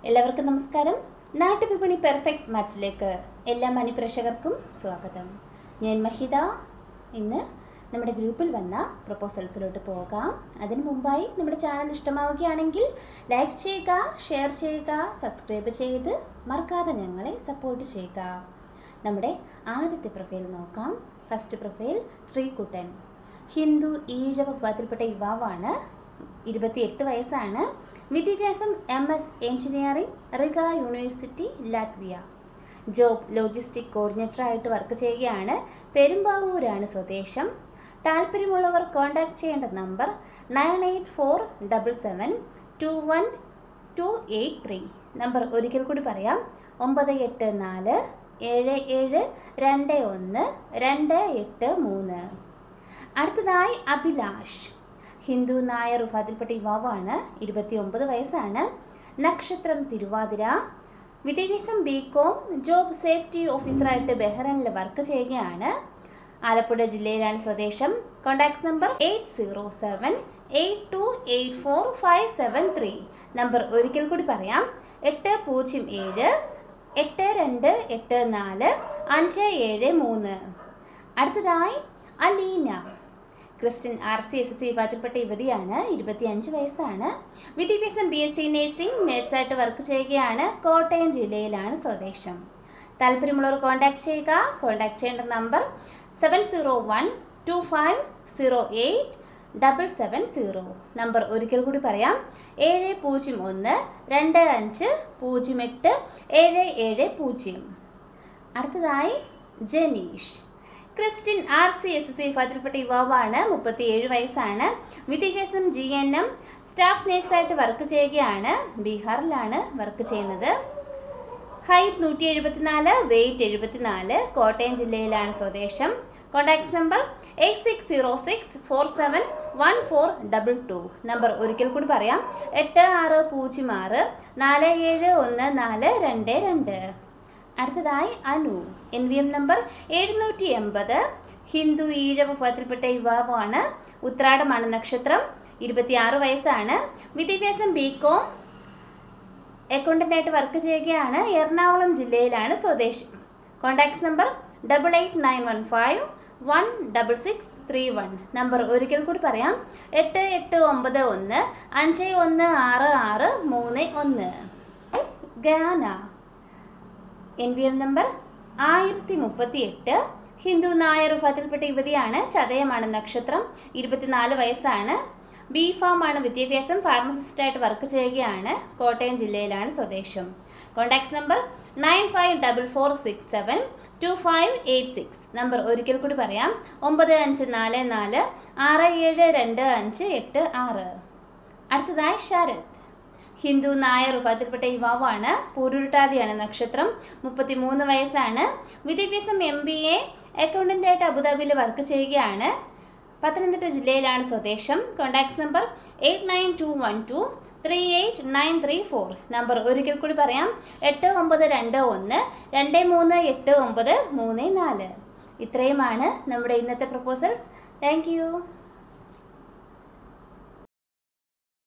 എല്ലാവർക്കും നമസ്കാരം. നാട്ടുവിപണി പെർഫെക്റ്റ് മാച്ചിലേക്ക് എല്ലാ മാന്യപ്രേക്ഷകർക്കും സ്വാഗതം. ഞാൻ മഹിത. ഇന്ന് നമ്മുടെ ഗ്രൂപ്പിൽ വന്ന പ്രപ്പോസൽസിലോട്ട് പോകാം. അതിനു മുമ്പായി നമ്മുടെ ചാനൽ ഇഷ്ടമാവുകയാണെങ്കിൽ ലൈക്ക് ചെയ്യുക, ഷെയർ ചെയ്യുക, സബ്സ്ക്രൈബ് ചെയ്ത് മറക്കാതെ ഞങ്ങളെ സപ്പോർട്ട് ചെയ്യുക. നമ്മുടെ ആദ്യത്തെ പ്രൊഫൈൽ നോക്കാം. First profile Sreekuttan. ഹിന്ദു ഈഴവ വിഭാഗത്തിൽപ്പെട്ട യുവാവാണ്. 28 വയസ്സാണ്. വിദ്യാഭ്യാസം MS engineering, Riga university, Latvia. Job logistic കോർഡിനേറ്ററായിട്ട് വർക്ക് ചെയ്യുകയാണ്. പെരുമ്പാവൂരാണ് സ്വദേശം. താല്പര്യമുള്ളവർ കോൺടാക്ട് ചെയ്യേണ്ട നമ്പർ 9847721283. നമ്പർ ഒരിക്കൽ കൂടി പറയാം, 9847721283. അടുത്തതായി അഭിലാഷ്. ഹിന്ദു നായർ വിഭാഗത്തിൽപ്പെട്ട യുവാവാണ്. 29 വയസ്സാണ്. നക്ഷത്രം തിരുവാതിര. വിദ്യാഭ്യാസം BCom. ജോബ് സേഫ്റ്റി ഓഫീസറായിട്ട് ബഹ്റൈനിൽ വർക്ക് ചെയ്യുകയാണ്. ആലപ്പുഴ ജില്ലയിലാണ് സ്വദേശം. Contact number 8078284573. നമ്പർ ഒരിക്കൽ കൂടി പറയാം, 80782845773. അടുത്തതായി അലീന. ക്രിസ്ത്യൻ RCSC വിഭാഗത്തിൽപ്പെട്ട യുവതിയാണ്. 25 വയസ്സാണ്. വിദ്യാഭ്യാസം BSc നഴ്സിംഗ്, നഴ്സായിട്ട് വർക്ക് ചെയ്യുകയാണ്. കോട്ടയം ജില്ലയിലാണ് സ്വദേശം. താല്പര്യമുള്ളവർ കോൺടാക്ട് ചെയ്യുക. കോൺടാക്ട് ചെയ്യേണ്ട നമ്പർ 7012508770. നമ്പർ ഒരിക്കൽ കൂടി പറയാം, 70125087770. അടുത്തതായി ജനീഷ്. ക്രിസ്ത്യൻ RCSC വിഭാഗത്തിൽപ്പെട്ട യുവാവാണ്. 37 വയസ്സാണ്. വിദ്യാഭ്യാസം GNM, സ്റ്റാഫ് നഴ്സായിട്ട് വർക്ക് ചെയ്യുകയാണ്. ബീഹാറിലാണ് വർക്ക് ചെയ്യുന്നത്. Height 174, weight 74. കോട്ടയം ജില്ലയിലാണ് സ്വദേശം. Contact number 8606471422. നമ്പർ ഒരിക്കൽ കൂടി പറയാം, 8606471422. അടുത്തതായി അനു. NVM number 780. ഹിന്ദു ഈഴവ വിഭാഗത്തിൽപ്പെട്ട യുവാവാണ്. ഉത്രാടമാണ് നക്ഷത്രം. 26 വയസ്സാണ്. വിദ്യാഭ്യാസം BCom. അക്കൗണ്ടൻ്റായിട്ട് വർക്ക് ചെയ്യുകയാണ്. എറണാകുളം ജില്ലയിലാണ് സ്വദേശം. Contact number 8891516631. നമ്പർ ഒരിക്കൽ കൂടി പറയാം, 8891516631. ഗാന. NVM number 1038. ഹിന്ദു നായർ വിഭാഗത്തിൽപ്പെട്ട യുവതിയാണ്. ചതയമാണ് നക്ഷത്രം. 24 വയസ്സാണ്. BPharm ആണ് വിദ്യാഭ്യാസം. ഫാർമസിസ്റ്റായിട്ട് വർക്ക് ചെയ്യുകയാണ്. കോട്ടയം ജില്ലയിലാണ് സ്വദേശം. Contact number 9544672586. നമ്പർ ഒരിക്കൽ കൂടി പറയാം, 9544672586. അടുത്തതായി ശരത്. ഹിന്ദു നായർ വിഭാഗത്തിൽപ്പെട്ട യുവാവാണ്. പൂരുരുട്ടാതിയാണ് നക്ഷത്രം. 33 വയസ്സാണ്. വിദ്യാഭ്യാസം MBA, അക്കൗണ്ടൻ്റായിട്ട് അബുദാബിയിൽ വർക്ക് ചെയ്യുകയാണ്. പത്തനംതിട്ട ജില്ലയിലാണ് സ്വദേശം. Contact number 8921238934. നമ്പർ ഒരിക്കൽ കൂടി പറയാം, 8921238934. ഇത്രയുമാണ് നമ്മുടെ ഇന്നത്തെ പ്രപ്പോസൽസ്. Thank you.